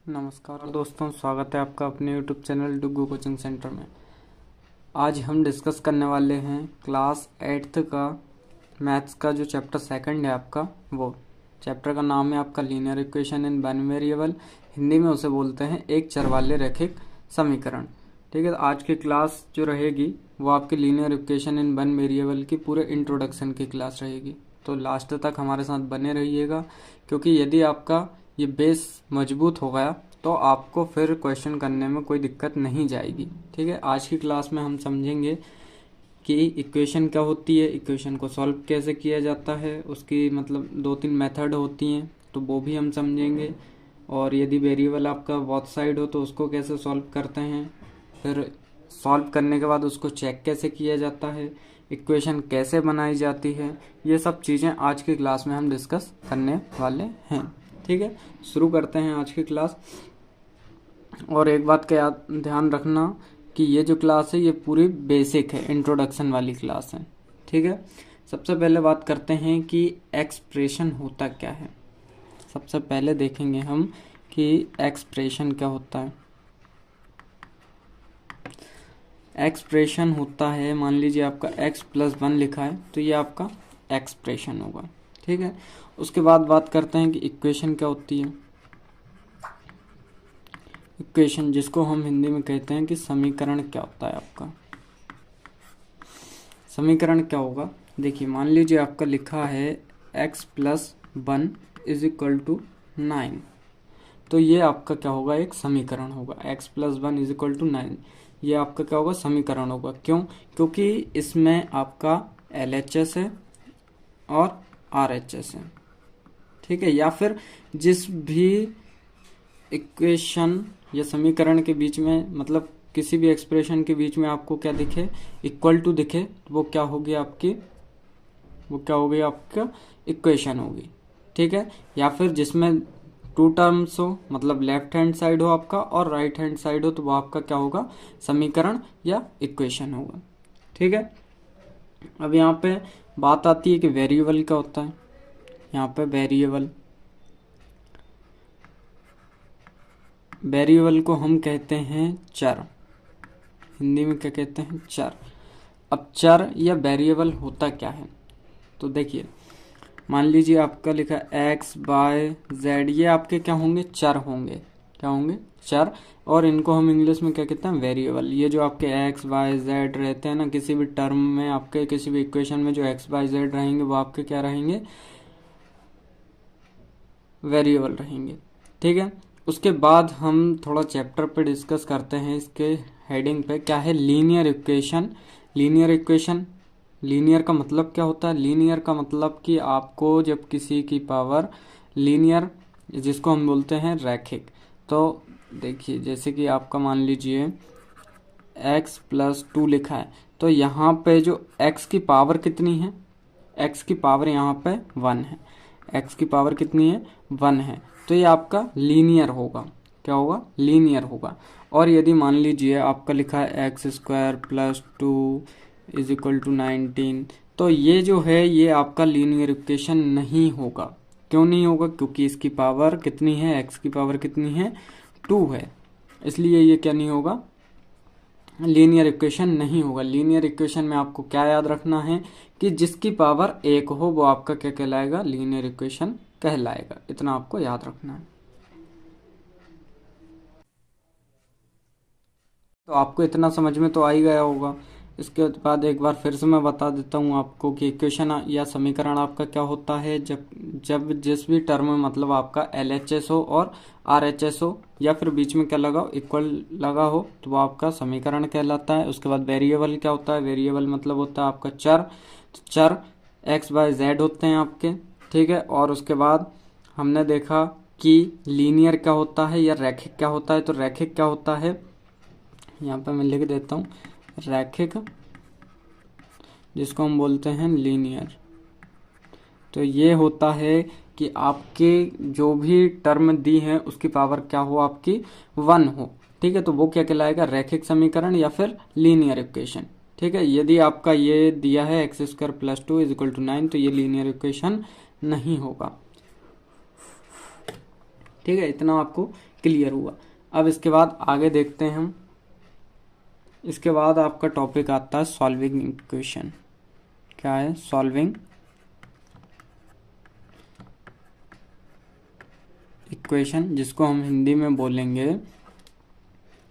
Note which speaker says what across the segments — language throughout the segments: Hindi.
Speaker 1: नमस्कार दोस्तों, स्वागत है आपका अपने YouTube channel Duggu coaching centre में। आज हम डिस्कस करने वाले हैं क्लास 8th का मैथ्स का जो चैप्टर सेकंड है आपका, वो चैप्टर का नाम है आपका linear equation in one variable. Hindi में उसे बोलते हैं एक चर वाले रैखिक समीकरण। ठीक है, आज की क्लास जो रहेगी वो आपकी linear equation in one variable की पूरे इंट्रोडक्शन की क्लास रहेगी, तो लास्ट तक हमारे साथ बने रहिएगा, क्योंकि यदि आपका ये बेस मजबूत हो गया तो आपको फिर क्वेश्चन करने में कोई दिक्कत नहीं जाएगी। ठीक है, आज की क्लास में हम समझेंगे कि इक्वेशन क्या होती है, इक्वेशन को सॉल्व कैसे किया जाता है, उसकी मतलब 2-3 मेथड होती हैं तो वो भी हम समझेंगे। और यदि वेरिएबल आपका बोथ साइड हो तो उसको कैसे सॉल्व करते हैं, फिर सॉल्व करने के बाद उसको चेक कैसे किया जाता है, इक्वेशन कैसे बनाई जाती है, ये सब चीज़ें आज की क्लास में हम डिस्कस करने वाले हैं। ठीक है, शुरू करते हैं आज की क्लास। और एक बात का याद ध्यान रखना कि ये जो क्लास है ये पूरी बेसिक है, इंट्रोडक्शन वाली क्लास है। ठीक है, सबसे पहले बात करते हैं कि एक्सप्रेशन होता क्या है। सबसे पहले देखेंगे हम कि एक्सप्रेशन क्या होता है। एक्सप्रेशन होता है, मान लीजिए आपका x+1 लिखा है तो ये आपका एक्सप्रेशन होगा। ठीक है, उसके बाद बात करते हैं कि इक्वेशन क्या होती है। इक्वेशन, जिसको हम हिंदी में कहते हैं कि समीकरण, क्या होता है आपका समीकरण क्या होगा। देखिए, मान लीजिए आपका लिखा है x+1 = 9, तो ये आपका क्या होगा, एक समीकरण होगा। x+1 = 9, ये आपका क्या होगा, समीकरण होगा। क्यों? क्योंकि इसमें आपका LHS है और RHS है। ठीक है, या फिर जिस भी इक्वेशन या समीकरण के बीच में, मतलब किसी भी एक्सप्रेशन के बीच में आपको क्या दिखे, इक्वल टू दिखे, तो वो क्या होगी आपकी, वो क्या होगी आपका इक्वेशन होगी। ठीक है, या फिर जिसमें 2 टर्म्स हो, मतलब लेफ्ट हैंड साइड हो आपका और राइट हैंड साइड हो, तो वो आपका क्या होगा, समीकरण या इक्वेशन होगा। ठीक है, अब यहाँ पे बात आती है कि वेरिएबल क्या होता है। यहाँ पे वेरिएबल को हम कहते हैं चर, हिंदी में क्या कहते हैं, चर। अब चर या वेरिएबल होता क्या है, तो देखिए, मान लीजिए आपका लिखा x, y, z, ये आपके क्या होंगे, चर होंगे। क्या होंगे, चर। और इनको हम इंग्लिश में क्या कहते हैं, वेरिएबल। ये जो आपके x, y, z रहते हैं ना, किसी भी टर्म में आपके, किसी भी इक्वेशन में जो x, y, z रहेंगे वो आपके क्या रहेंगे, वेरिएबल रहेंगे। ठीक है, उसके बाद हम थोड़ा चैप्टर पे डिस्कस करते हैं। इसके हेडिंग पे क्या है, linear equation. Linear equation, linear का मतलब क्या होता है, लीनियर का मतलब कि आपको जब किसी की पावर लीनियर, जिसको हम बोलते हैं रैखिक, तो देखिए जैसे कि आपका मान लीजिए x+2 लिखा है, तो यहाँ पे जो x की पावर कितनी है, x की पावर यहाँ पे 1 है, x की पावर कितनी है, 1 है, तो ये आपका लीनियर होगा। क्या होगा, लीनियर होगा। और यदि मान लीजिए आपका लिखा है x² + 2 = 19, तो ये जो है ये आपका लीनियर इक्वेशन नहीं होगा। क्यों नहीं होगा, क्योंकि इसकी पावर कितनी है, x की पावर कितनी है, 2 है, इसलिए ये क्या नहीं होगा, लीनियर इक्वेशन नहीं होगा। लीनियर इक्वेशन में आपको क्या याद रखना है कि जिसकी पावर 1 हो वो आपका क्या कहलाएगा, लीनियर इक्वेशन कहलाएगा। इतना आपको याद रखना है। तो आपको इतना समझ में तो आ ही गया होगा। इसके बाद एक बार फिर से मैं बता देता हूँ आपको कि इक्वेशन या समीकरण आपका क्या होता है, जब जिस भी टर्म में मतलब आपका LHS हो और RHS हो, या फिर बीच में क्या लगा हो, इक्वल लगा हो, तो वो आपका समीकरण कहलाता है। उसके बाद वेरिएबल क्या होता है, वेरिएबल मतलब होता है आपका चर। तो चर x, y, z होते हैं आपके। ठीक है, और उसके बाद हमने देखा कि लीनियर क्या होता है या रैखिक क्या होता है। तो रैखिक क्या होता है, यहाँ पे मैं लिख देता हूँ, रैखिक, जिसको हम बोलते हैं लीनियर, तो ये होता है कि आपके जो भी टर्म दी है उसकी पावर क्या हो, आपकी 1 हो। ठीक है, तो वो क्या कहलाएगा, रैखिक समीकरण या फिर लीनियर इक्वेशन। ठीक है, यदि आपका ये दिया है x² + 2 = 9, तो ये लीनियर इक्वेशन नहीं होगा। ठीक है, इतना आपको क्लियर हुआ। अब इसके बाद आगे देखते हैं हम। इसके बाद आपका टॉपिक आता है सॉल्विंग इक्वेशन। क्या है? सॉल्विंग इक्वेशन, जिसको हम हिंदी में बोलेंगे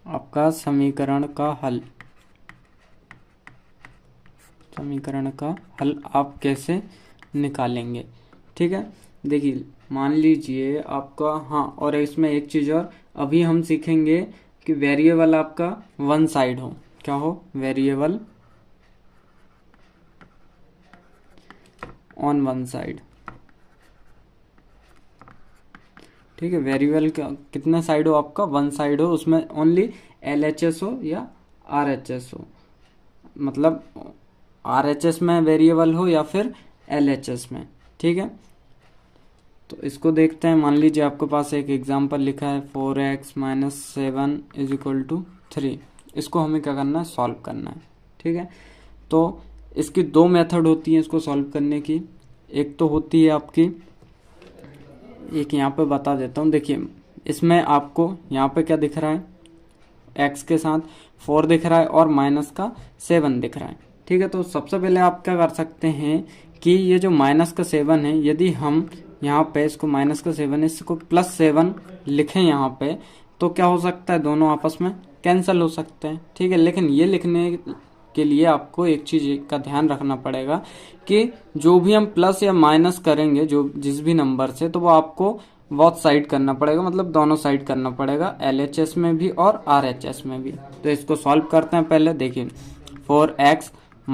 Speaker 1: आपका समीकरण का हल। समीकरण का हल आप कैसे निकालेंगे? ठीक है, देखिए मान लीजिए आपका, हाँ, और इसमें एक चीज और अभी हम सीखेंगे कि वेरिएबल आपका वन साइड हो। क्या हो? Variable on one side. ठीक है, वेरिएबल का कितना साइड हो? आपका वन साइड हो, उसमें ओनली LHS हो या RHS हो, मतलब RHS में वेरिएबल हो या फिर LHS में। ठीक है, तो इसको देखते हैं। मान लीजिए आपके पास एक एग्जांपल लिखा है 4x - 7 = 3। इसको हमें क्या करना है? सॉल्व करना है। ठीक है, तो इसकी दो मेथड होती हैं इसको सॉल्व करने की। एक तो होती है आपकी, एक यहाँ पे बता देता हूँ। देखिए इसमें आपको यहाँ पे क्या दिख रहा है? x के साथ 4 दिख रहा है और माइनस का 7 दिख रहा है। ठीक है, तो सबसे पहले आप क्या कर सकते हैं कि ये जो माइनस का 7 है, यदि हम यहाँ पे इसको माइनस का 7 है, इसको +7 लिखें यहाँ पे, तो क्या हो सकता है? दोनों आपस में कैंसिल हो सकते हैं। ठीक है, लेकिन ये लिखने के लिए आपको एक चीज का ध्यान रखना पड़ेगा कि जो भी हम प्लस या माइनस करेंगे जो जिस भी नंबर से, तो वो आपको बोथ साइड करना पड़ेगा, मतलब दोनों साइड करना पड़ेगा, LHS में भी और RHS में भी। तो इसको सॉल्व करते हैं पहले। देखिए 4x -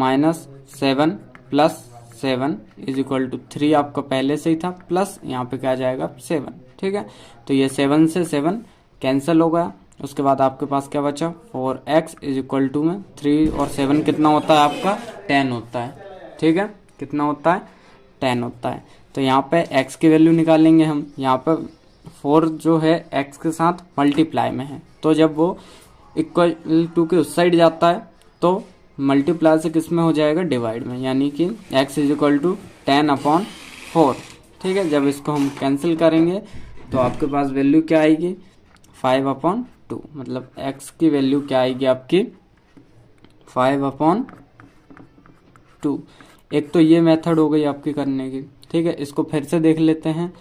Speaker 1: 7 + 7 = 3 आपका पहले से ही था, प्लस यहाँ पे क्या आ जाएगा? 7। ठीक है, तो ये 7 से 7 कैंसिल हो गया। उसके बाद आपके पास क्या बचा? 4x = में 3 और 7 कितना होता है आपका? 10 होता है। ठीक है, कितना होता है? 10 होता है। तो यहाँ पे x की वैल्यू निकालेंगे हम। यहाँ पे 4 जो है x के साथ मल्टीप्लाई में है, तो जब वो इक्वल टू के उस साइड जाता है तो मल्टीप्लाई से किस में हो जाएगा? डिवाइड में, यानी कि x = 10/4। ठीक है, जब इसको हम कैंसिल करेंगे तो आपके पास वैल्यू क्या आएगी? 5/2। मतलब x की वैल्यू क्या आएगी आपकी? 5/2। एक तो ये मेथड हो गई आपकी करने की। ठीक है, इसको फिर से देख लेते हैं।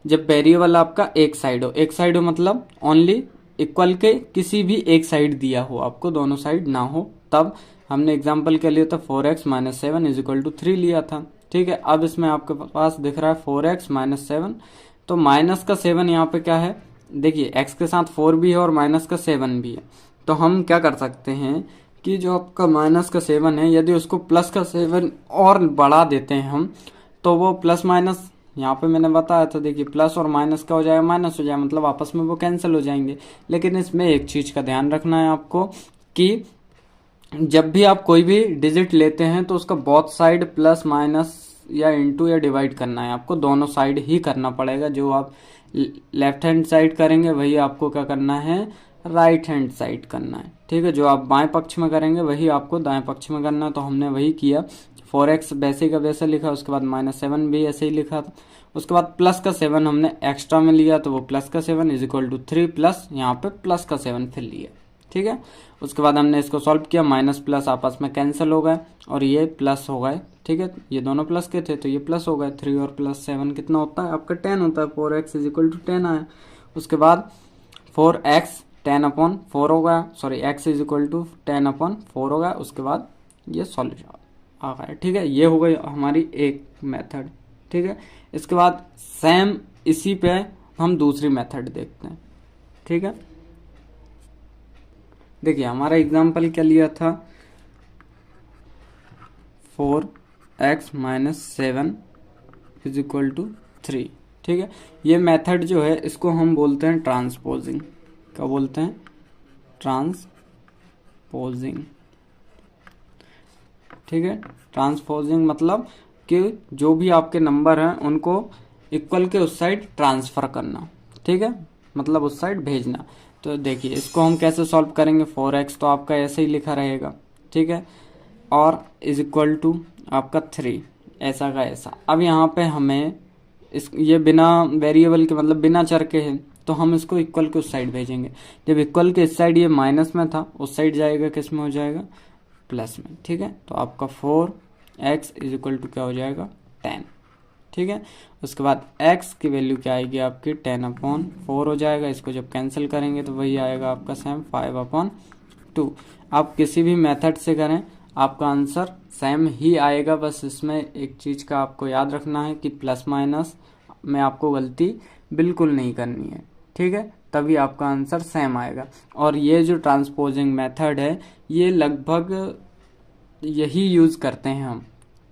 Speaker 1: जब वेरिएबल आपका एक साइड हो, एक साइड हो मतलब ओनली इक्वल के किसी भी एक साइड दिया हो, आपको दोनों साइड ना हो, तब हमने एग्जांपल के लिए तो 4x - 7 = 3 लिया था। ठीक है, अब इसमें आपके पास दिख रहा है 4x - 7, तो माइनस का 7 यहाँ पे क्या है? देखिए x के साथ 4 भी है और माइनस का 7 भी है, तो हम क्या कर सकते हैं कि जो आपका माइनस का 7 है, यदि उसको प्लस का 7 और बढ़ा देते हैं हम, तो वो प्लस माइनस, यहाँ पे मैंने बताया था, देखिए प्लस और माइनस का हो जाएगा माइनस हो जाएगा, मतलब आपस में वो कैंसिल हो जाएंगे। लेकिन इसमें एक चीज का ध्यान रखना है आपको कि जब भी आप कोई भी डिजिट लेते हैं तो उसका बोथ साइड प्लस माइनस या इंटू या डिवाइड करना है, आपको दोनों साइड ही करना पड़ेगा। जो आप लेफ्ट हैंड साइड करेंगे वही आपको क्या करना है? राइट हैंड साइड करना है। ठीक है, जो आप बाएं पक्ष में करेंगे वही आपको दाएं पक्ष में करना है। तो हमने वही किया, 4x वैसे का वैसा लिखा, उसके बाद -7 भी ऐसे ही लिखा था, उसके बाद प्लस का 7 हमने एक्स्ट्रा में लिया, तो वो प्लस का 7 = 3 प्लस यहाँ पे प्लस का 7 फिर लिया। ठीक है, उसके बाद हमने इसको सॉल्व किया, माइनस प्लस आपस में कैंसिल हो गए और ये प्लस हो गए। ठीक है, ये दोनों प्लस के थे तो ये प्लस हो गए। 3 और +7 कितना होता है आपका? 10 होता है। 4x = 10 आया। उसके बाद 4x 10/4 हो गया, सॉरी x = 10/4 हो गया। उसके बाद ये सॉल्यूशन आ गया। ठीक है, ये हो गई हमारी एक मेथड। ठीक है, इसके बाद सेम इसी पे हम दूसरी मेथड देखते हैं। ठीक है, देखिए हमारा एग्जाम्पल क्या लिया था? 4x - 7 = 3। ठीक है, ये मेथड जो है इसको हम बोलते हैं ट्रांसपोजिंग। क्या बोलते हैं? ट्रांसपोजिंग। ठीक है, ट्रांसपोजिंग मतलब कि जो भी आपके नंबर हैं उनको इक्वल के उस साइड ट्रांसफर करना। ठीक है, मतलब उस साइड भेजना। तो देखिए इसको हम कैसे सॉल्व करेंगे? 4x तो आपका ऐसे ही लिखा रहेगा। ठीक है, और = आपका 3, ऐसा का ऐसा। अब यहाँ पे हमें ये बिना वेरिएबल के, मतलब बिना चर के है, तो हम इसको इक्वल के उस साइड भेजेंगे। जब इक्वल के इस साइड ये माइनस में था, उस साइड जाएगा किस में हो जाएगा, प्लस में। ठीक है, तो आपका 4x इज इक्वल टू क्या हो जाएगा, 10। ठीक है, उसके बाद x की वैल्यू क्या आएगी आपकी 10/4 हो जाएगा। इसको जब कैंसिल करेंगे तो वही आएगा आपका सेम 5/2। आप किसी भी मेथड से करें आपका आंसर सेम ही आएगा। बस इसमें एक चीज़ का आपको याद रखना है कि प्लस माइनस में आपको गलती बिल्कुल नहीं करनी है। ठीक है, तभी आपका आंसर सेम आएगा। और ये जो ट्रांसपोजिंग मेथड है ये लगभग यही यूज़ करते हैं हम।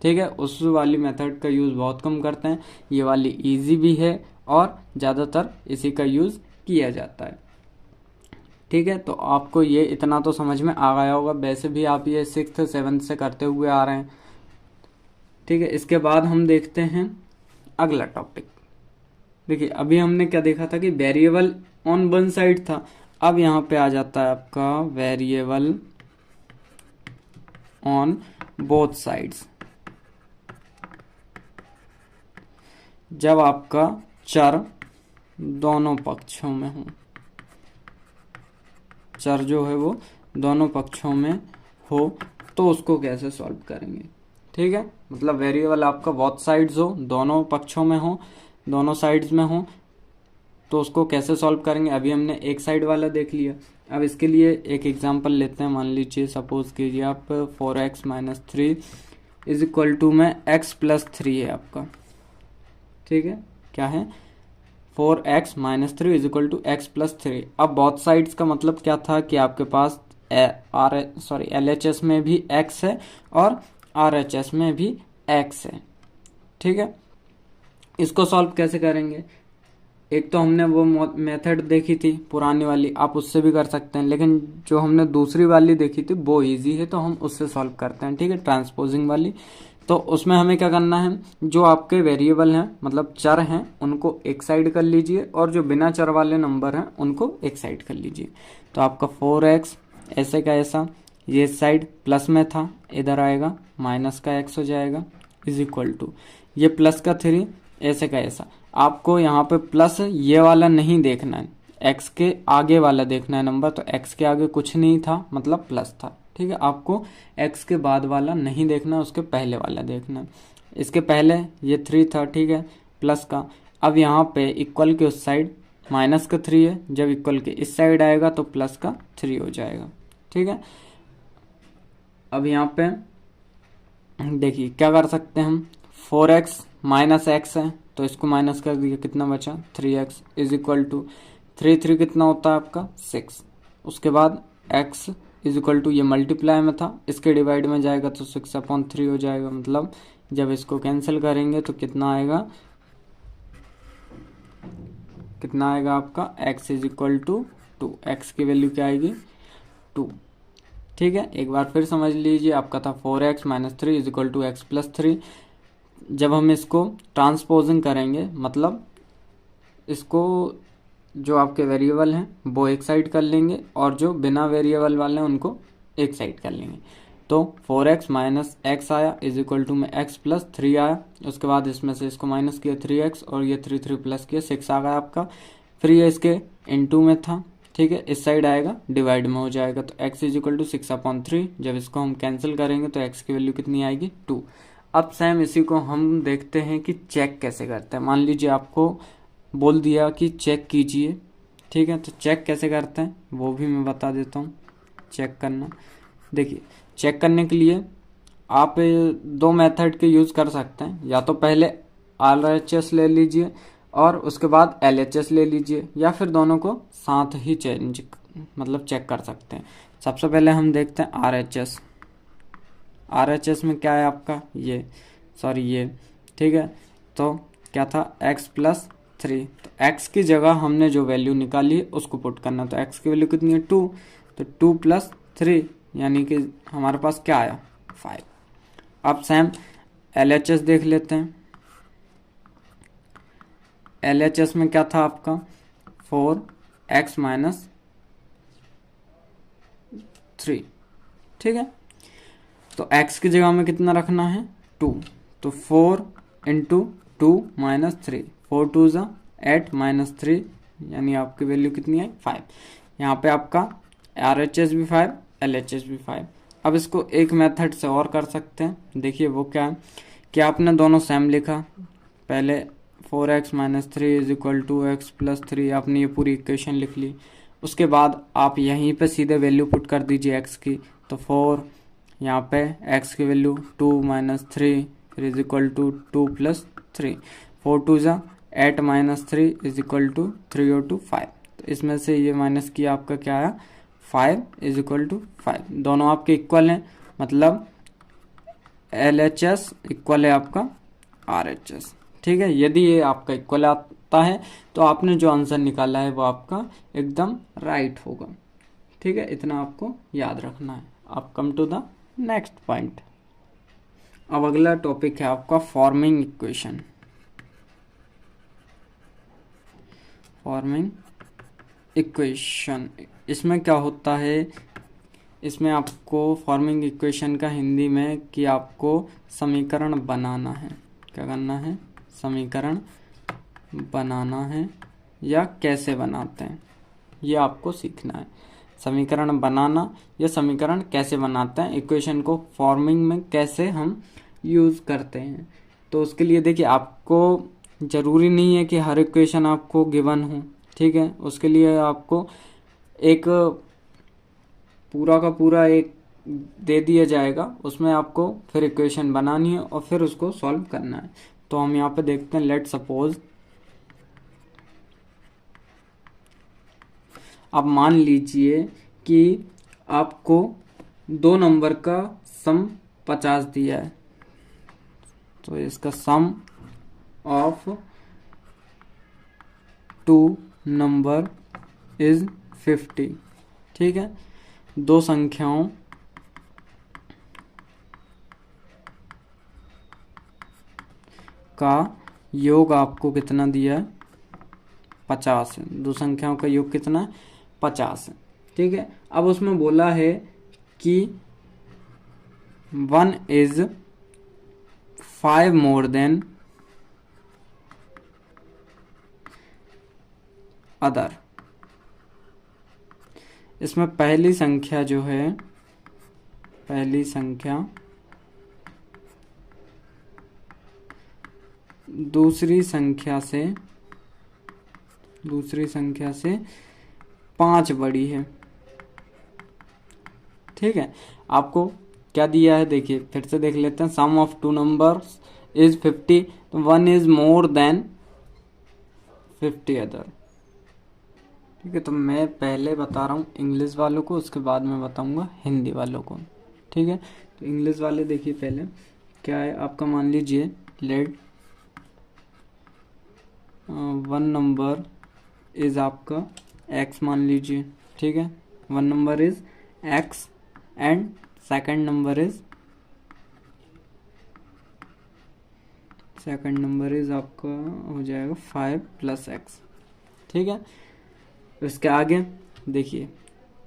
Speaker 1: ठीक है, उस वाली मेथड का यूज़ बहुत कम करते हैं। ये वाली इजी भी है और ज़्यादातर इसी का यूज़ किया जाता है। ठीक है, तो आपको ये इतना तो समझ में आ गया होगा। वैसे भी आप ये 6th 7th से करते हुए आ रहे हैं। ठीक है, इसके बाद हम देखते हैं अगला टॉपिक। देखिए, अभी हमने क्या देखा था कि वेरिएबल ऑन वन साइड था। अब यहाँ पे आ जाता है आपका वेरिएबल ऑन बोथ साइड्स। जब आपका चर दोनों पक्षों में हो, चर जो है वो दोनों पक्षों में हो, तो उसको कैसे सॉल्व करेंगे। ठीक है, मतलब वेरिएबल आपका बोथ साइड्स हो, दोनों पक्षों में हो, दोनों साइड्स में हो, तो उसको कैसे सॉल्व करेंगे। अभी हमने एक साइड वाला देख लिया। अब इसके लिए एक एग्जांपल लेते हैं। मान लीजिए सपोज कीजिए आप 4x - 3 इज इक्वल टू में x + 3 है आपका। ठीक है, क्या है 4x - 3 is equal to x + 3। अब बोथ साइड्स का मतलब क्या था कि आपके पास LHS में भी x है और RHS में भी x है। ठीक है, इसको सॉल्व कैसे करेंगे। एक तो हमने वो मेथड देखी थी पुरानी वाली, आप उससे भी कर सकते हैं, लेकिन जो हमने दूसरी वाली देखी थी वो इजी है, तो हम उससे सॉल्व करते हैं। ठीक है, ट्रांसपोजिंग वाली। तो उसमें हमें क्या करना है, जो आपके वेरिएबल हैं मतलब चर हैं उनको एक साइड कर लीजिए और जो बिना चर वाले नंबर हैं उनको एक साइड कर लीजिए। तो आपका 4x ऐसे का ऐसा, ये साइड प्लस में था, इधर आएगा माइनस का x हो जाएगा, इज इक्वल टू ये प्लस का 3 ऐसे का ऐसा। आपको यहाँ पे प्लस ये वाला नहीं देखना है, x के आगे वाला देखना है नंबर। तो x के आगे कुछ नहीं था मतलब प्लस था। ठीक है, आपको x के बाद वाला नहीं देखना, उसके पहले वाला देखना है। इसके पहले ये 3 था, ठीक है, प्लस का। अब यहाँ पे इक्वल के उस साइड माइनस का 3 है, जब इक्वल के इस साइड आएगा तो प्लस का 3 हो जाएगा। ठीक है, अब यहाँ पे देखिए क्या कर सकते हैं हम, 4x - x है तो इसको माइनस कर दिया, कितना बचा 3x इज इक्वल टू 3 कितना होता है आपका 6। उसके बाद x इज इक्वल टू ये मल्टीप्लाई में था, इसके डिवाइड में जाएगा तो 6/3 हो जाएगा। मतलब जब इसको कैंसिल करेंगे तो कितना आएगा, कितना आएगा आपका x is equal to 2। x की वैल्यू क्या आएगी 2। ठीक है, एक बार फिर समझ लीजिए, आपका था 4x - 3 is equal to x + 3। जब हम इसको ट्रांसपोजिंग करेंगे मतलब इसको जो आपके वेरिएबल हैं वो एक साइड कर लेंगे और जो बिना वेरिएबल वाले हैं उनको एक साइड कर लेंगे। तो 4x - x आया इज इक्वल टू में x + 3 आया। उसके बाद इसमें से इसको माइनस किया 3x और ये 3 प्लस किया 6 आ गया आपका। फिर ये इसके इनटू में था, ठीक है, इस साइड आएगा डिवाइड में हो जाएगा। तो x इज इक्वल टू 6/3। जब इसको हम कैंसिल करेंगे तो x की वैल्यू कितनी आएगी 2। अब सेम इसी को हम देखते हैं कि चेक कैसे करते हैं। मान लीजिए आपको बोल दिया कि चेक कीजिए, ठीक है, तो चेक कैसे करते हैं वो भी मैं बता देता हूँ। चेक करना, देखिए चेक करने के लिए आप 2 मेथड के यूज़ कर सकते हैं। या तो पहले RHS ले लीजिए और उसके बाद LHS ले लीजिए, या फिर दोनों को साथ ही चेक कर सकते हैं। सबसे पहले हम देखते हैं RHS। RHS में क्या है आपका ये, ठीक है, तो क्या था x + 3। तो x की जगह हमने जो वैल्यू निकाली है उसको पुट करना। तो x की वैल्यू कितनी है 2, तो 2 + 3 यानी कि हमारे पास क्या आया 5। अब सेम LHS देख लेते हैं। LHS में क्या था आपका 4x - 3, ठीक है, तो x की जगह में कितना रखना है 2। तो 4 × 2 - 3, 4 2 = 8 - 3 यानी आपकी वैल्यू कितनी है 5। यहाँ पे आपका RHS भी 5, LHS भी 5। अब इसको एक मेथड से और कर सकते हैं। देखिए वो क्या है कि आपने दोनों सेम लिखा, पहले 4x minus 3 is equal to X plus 3, आपने ये पूरी इक्वेशन लिख ली। उसके बाद आप यहीं पे सीधे वैल्यू पुट कर दीजिए x की, तो 4 यहाँ पे x की वैल्यू 2 माइनस 3 फिर इज इक्वल टू 2 प्लस 3, 4 2 ज़ा 8 माइनस 3 इज इक्वल टू 3 और 2 5। तो इसमें से ये माइनस किया आपका क्या आया 5 इज इक्वल टू 5। दोनों आपके इक्वल हैं, मतलब LHS इक्वल है आपका RHS। ठीक है, यदि ये आपका इक्वल आता है तो आपने जो आंसर निकाला है वो आपका एकदम राइट होगा। ठीक है, इतना आपको याद रखना है। आप come to the next point. अब अगला टॉपिक है आपका फॉर्मिंग इक्वेशन। फॉर्मिंग इक्वेशन, इसमें क्या होता है, इसमें आपको फॉर्मिंग इक्वेशन का हिंदी में कि आपको समीकरण बनाना है। क्या करना है, समीकरण बनाना है, या कैसे बनाते हैं ये आपको सीखना है। समीकरण बनाना या समीकरण कैसे बनाते हैं, इक्वेशन को फॉर्मिंग में कैसे हम यूज़ करते हैं। तो उसके लिए देखिए, आपको ज़रूरी नहीं है कि हर इक्वेशन आपको गिवन हो। ठीक है, उसके लिए आपको एक पूरा का पूरा एक दे दिया जाएगा, उसमें आपको फिर इक्वेशन बनानी है और फिर उसको सॉल्व करना है। तो हम यहाँ पे देखते हैं, लेट सपोज अब मान लीजिए कि आपको 2 नंबर का सम 50 दिया है, तो इसका सम ऑफ 2 नंबर इज 50। ठीक है, दो संख्याओं का योग आपको कितना दिया है 50 है। दो संख्याओं का योग कितना है 50 है। ठीक है, अब उसमें बोला है कि 1 इज 5 मोर देन अदर। इसमें पहली संख्या जो है, पहली संख्या दूसरी संख्या से 5 बड़ी है। ठीक है, आपको क्या दिया है देखिए, फिर से देख लेते हैं। सम ऑफ 2 नंबर्स इज 50, तो 1 इज मोर देन 50 अदर। ठीक है, तो मैं पहले बता रहा हूँ इंग्लिश वालों को, उसके बाद मैं बताऊंगा हिंदी वालों को। ठीक है, तो इंग्लिश वाले देखिए, पहले क्या है आपका, मान लीजिए लेट 1 नंबर इज आपका x मान लीजिए। ठीक है, 1 number is x and second number is आपका हो जाएगा 5 प्लस x। ठीक है, इसके आगे देखिए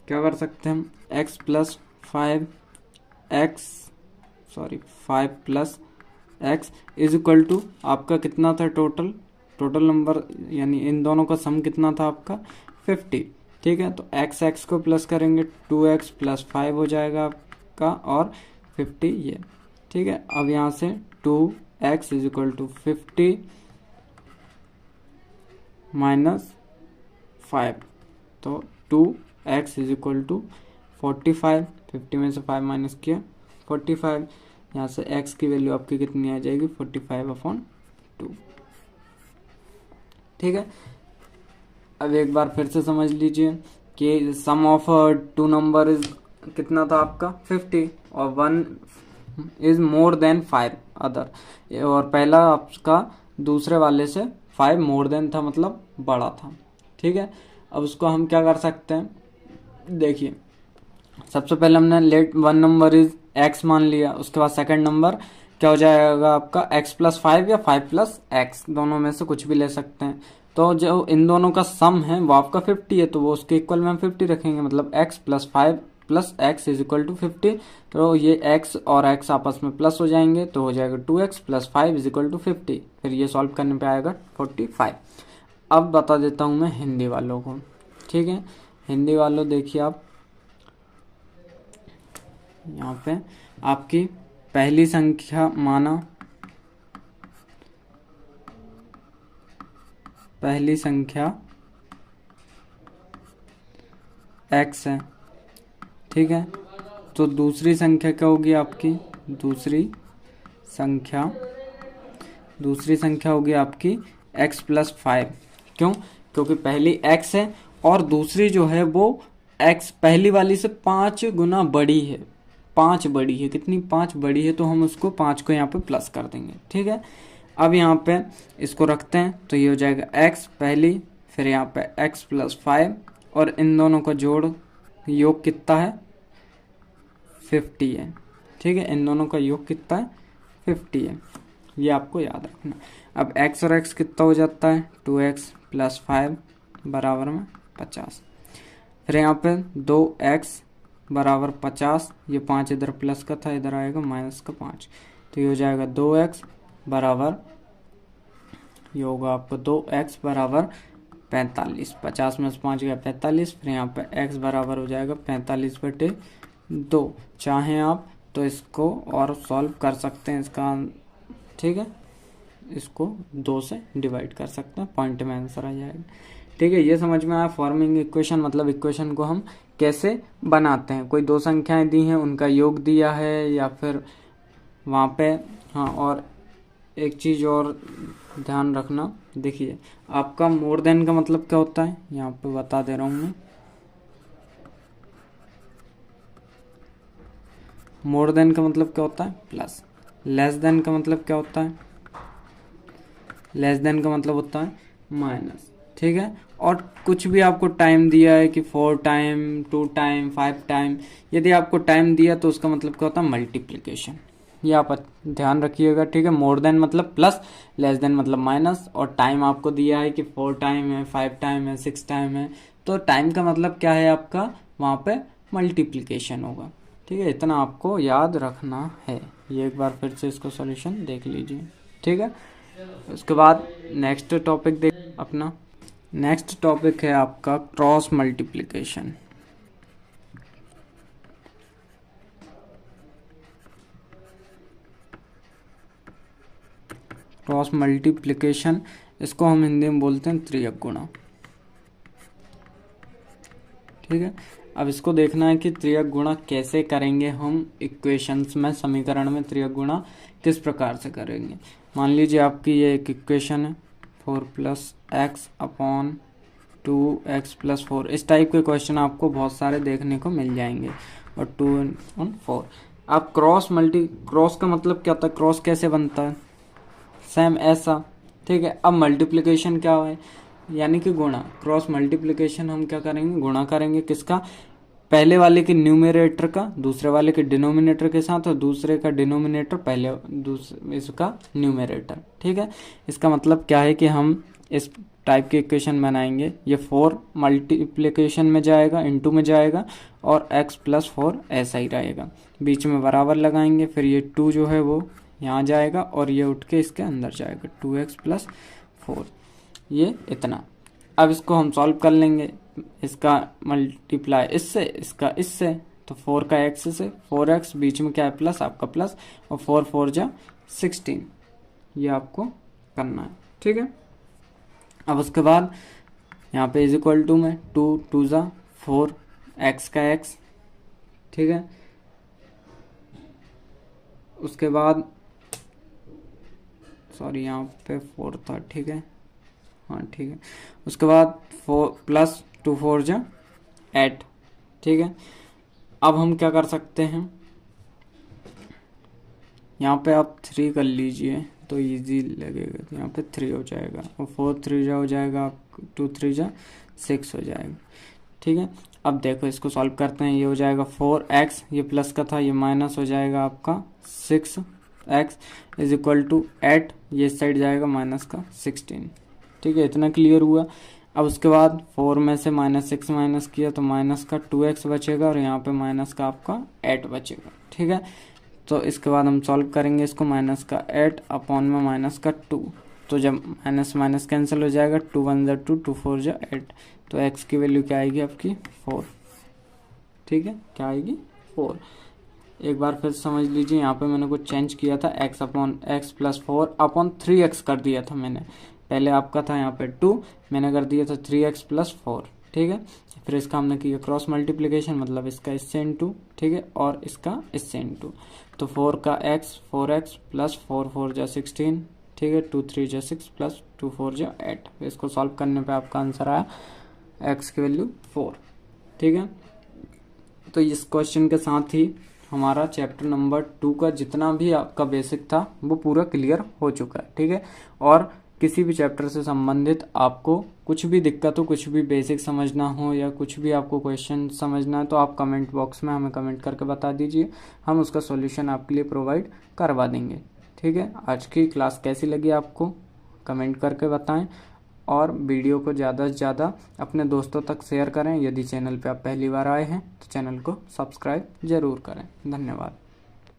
Speaker 1: क्या कर सकते हैं हम, x plus 5 plus x is equal to आपका कितना था टोटल नंबर, यानी इन दोनों का सम कितना था आपका 50। ठीक है, तो x को प्लस करेंगे 2x प्लस 5 हो जाएगा आपका और 50 ये। ठीक है, अब यहाँ से 2x is equal to 50 minus 5, तो 2x इज इक्वल टू 45। 50 में से 5 माइनस किया 45, यहाँ से x की वैल्यू आपकी कितनी आ जाएगी 45/2। ठीक है, अब एक बार फिर से समझ लीजिए कि सम ऑफ 2 नंबर इज कितना था आपका 50 और 1 इज मोर देन 5 अदर, और पहला आपका दूसरे वाले से 5 मोर देन था, मतलब बड़ा था। ठीक है, अब उसको हम क्या कर सकते हैं, देखिए सबसे पहले हमने लेट 1 नंबर इज x मान लिया, उसके बाद सेकंड नंबर क्या हो जाएगा आपका x प्लस 5 या 5 प्लस x, दोनों में से कुछ भी ले सकते हैं। तो जो इन दोनों का सम है वो आपका 50 है, तो वो उसके इक्वल में हम 50 रखेंगे, मतलब x plus 5 plus x is equal to 50। तो ये x और x आपस में प्लस हो जाएंगे, तो हो जाएगा 2x plus 5 is equal to 50। फिर ये सॉल्व करने पे आएगा 45। अब बता देता हूँ मैं हिंदी वालों को, ठीक है। हिंदी वालों देखिए आप, यहाँ पे आपकी पहली संख्या माना, पहली संख्या x है, ठीक है। तो दूसरी संख्या क्या होगी आपकी, दूसरी संख्या होगी आपकी x+5। क्यों? क्योंकि पहली x है और दूसरी जो है वो x पहली वाली से 5 गुना बड़ी है, 5 बड़ी है। कितनी? 5 बड़ी है, तो हम उसको 5 को यहाँ पे प्लस कर देंगे, ठीक है। अब यहाँ पे इसको रखते हैं तो ये हो जाएगा x पहली, फिर यहाँ पे x+5, और इन दोनों का जोड़ योग कितना है, 50 है, ठीक है। इन दोनों का योग कितना है, 50 है, ये आपको याद रखना। अब x और x कितना हो जाता है, 2x+5 बराबर में 50। फिर यहाँ पे 2x बराबर 50, ये 5 इधर प्लस का था, इधर आएगा माइनस का 5, तो ये हो जाएगा 2x बराबर, ये होगा आपको 2x बराबर 45। 50 में से 5 गया 45, फिर यहाँ पे x बराबर हो जाएगा 45/2। चाहें आप तो इसको और सॉल्व कर सकते हैं इसका, ठीक है। इसको 2 से डिवाइड कर सकते हैं, पॉइंट में आंसर आ जाएगा, ठीक है। ये समझ में आया फॉर्मिंग इक्वेशन, मतलब इक्वेशन को हम कैसे बनाते हैं। कोई दो संख्याएं दी हैं, उनका योग दिया है, या फिर वहाँ पे, हाँ, और एक चीज़ और ध्यान रखना, देखिए आपका मोर देन का मतलब क्या होता है, यहाँ पे बता दे रहा हूँ मैं। मोर देन का मतलब क्या होता है, प्लस। लेस देन का मतलब क्या होता है, लेस देन का मतलब होता है माइनस, ठीक है। और कुछ भी आपको टाइम दिया है कि 4 टाइम, 2 टाइम, 5 टाइम, यदि आपको टाइम दिया तो उसका मतलब क्या होता है, मल्टीप्लिकेशन। ये आप ध्यान रखिएगा, ठीक है। मोर देन मतलब प्लस, लेस देन मतलब माइनस, और टाइम आपको दिया है कि 4 टाइम है, 5 टाइम है, 6 टाइम है, तो टाइम का मतलब क्या है आपका, वहाँ पे मल्टीप्लिकेशन होगा, ठीक है। इतना आपको याद रखना है। ये एक बार फिर से इसको सॉल्यूशन देख लीजिए, ठीक है। उसके बाद नेक्स्ट टॉपिक देख अपना, नेक्स्ट टॉपिक है आपका क्रॉस मल्टीप्लिकेशन। क्रॉस मल्टीप्लिकेशन, इसको हम हिंदी में बोलते हैं त्रियक गुणा, ठीक है। अब इसको देखना है कि त्रियक गुणा कैसे करेंगे हम इक्वेशंस में, समीकरण में त्रियक गुणा किस प्रकार से करेंगे। मान लीजिए आपकी ये एक इक्वेशन है, 4+x/2x+4। इस टाइप के क्वेश्चन आपको बहुत सारे देखने को मिल जाएंगे, और 2 और 4। अब क्रॉस का मतलब क्या होता है, क्रॉस कैसे बनता है, सेम ऐसा, ठीक है। अब मल्टीप्लिकेशन क्या है, यानी कि गुणा। क्रॉस मल्टीप्लिकेशन हम क्या करेंगे, गुणा करेंगे किसका, पहले वाले के न्यूमरेटर का दूसरे वाले के डिनोमिनेटर के साथ, और दूसरे का डिनोमिनेटर पहले इसका न्यूमरेटर, ठीक है। इसका मतलब क्या है कि हम इस टाइप के इक्वेशन बनाएंगे। ये 4 मल्टीप्लिकेशन में जाएगा, इनटू में जाएगा, और x+4 ऐसा ही रहेगा, बीच में बराबर लगाएंगे। फिर ये 2 जो है वो यहाँ जाएगा, और ये उठ के इसके अंदर जाएगा, 2x+4, ये इतना। अब इसको हम सॉल्व कर लेंगे, इसका मल्टीप्लाई इससे, इसका इससे, तो 4 का x से, 4x, बीच में क्या है प्लस, आपका प्लस, और 4 4 जा 16, ये आपको करना है, ठीक है। अब उसके बाद यहाँ पे इज इक्वल टू में 2 2 जा 4, x का x, ठीक है। उसके बाद सॉरी यहाँ पे 4 था, ठीक है, हाँ ठीक है। उसके बाद 4 + 2 4 जा 8, ठीक है। अब हम क्या कर सकते हैं, यहाँ पे आप 3 कर लीजिए तो इजी लगेगा, तो यहाँ पे 3 हो जाएगा, और 4 3 जा हो जाएगा, 2 3 जा 6 हो जाएगा, ठीक है। अब देखो इसको सॉल्व करते हैं, ये हो जाएगा 4x, ये प्लस का था, ये माइनस हो जाएगा आपका 6x इज इक्वल टू 8, ये साइड जाएगा माइनस का 16, ठीक है। इतना क्लियर हुआ। अब उसके बाद 4 में से -6 माइनस किया तो माइनस का 2x बचेगा, और यहाँ पे माइनस का आपका 8 बचेगा, ठीक है। तो इसके बाद हम सॉल्व करेंगे इसको, माइनस का 8 अपॉन में माइनस का 2, तो जब माइनस माइनस कैंसिल हो जाएगा, 2 1 जा 2, 2 4 जा 8, तो x की वैल्यू क्या आएगी आपकी 4। ठीक है, क्या आएगी 4। एक बार फिर समझ लीजिए, यहाँ पे मैंने कुछ चेंज किया था, x upon x plus 4/3x कर दिया था मैंने। पहले आपका था यहाँ पे 2, मैंने कर दिया था 3x प्लस 4। ठीक है, फिर इसका हमने किया क्रॉस मल्टीप्लिकेशन, मतलब इसका इससे इंटू, ठीक है, और इसका इससे इंटू। तो 4 का x 4x प्लस 4 4 जा 16, ठीक है, 2 3 जा 6 प्लस 2 4 जा 8। इसको सॉल्व करने पे आपका आंसर आया x की वैल्यू 4। ठीक है, तो इस क्वेश्चन के साथ ही हमारा चैप्टर नंबर 2 का जितना भी आपका बेसिक था वो पूरा क्लियर हो चुका है। ठीक है, और किसी भी चैप्टर से संबंधित आपको कुछ भी दिक्कत हो, कुछ भी बेसिक समझना हो या कुछ भी आपको क्वेश्चन समझना है, तो आप कमेंट बॉक्स में हमें कमेंट करके बता दीजिए, हम उसका सॉल्यूशन आपके लिए प्रोवाइड करवा देंगे। ठीक है, आज की क्लास कैसी लगी आपको कमेंट करके बताएं, और वीडियो को ज़्यादा से ज़्यादा अपने दोस्तों तक शेयर करें। यदि चैनल पे आप पहली बार आए हैं तो चैनल को सब्सक्राइब ज़रूर करें। धन्यवाद।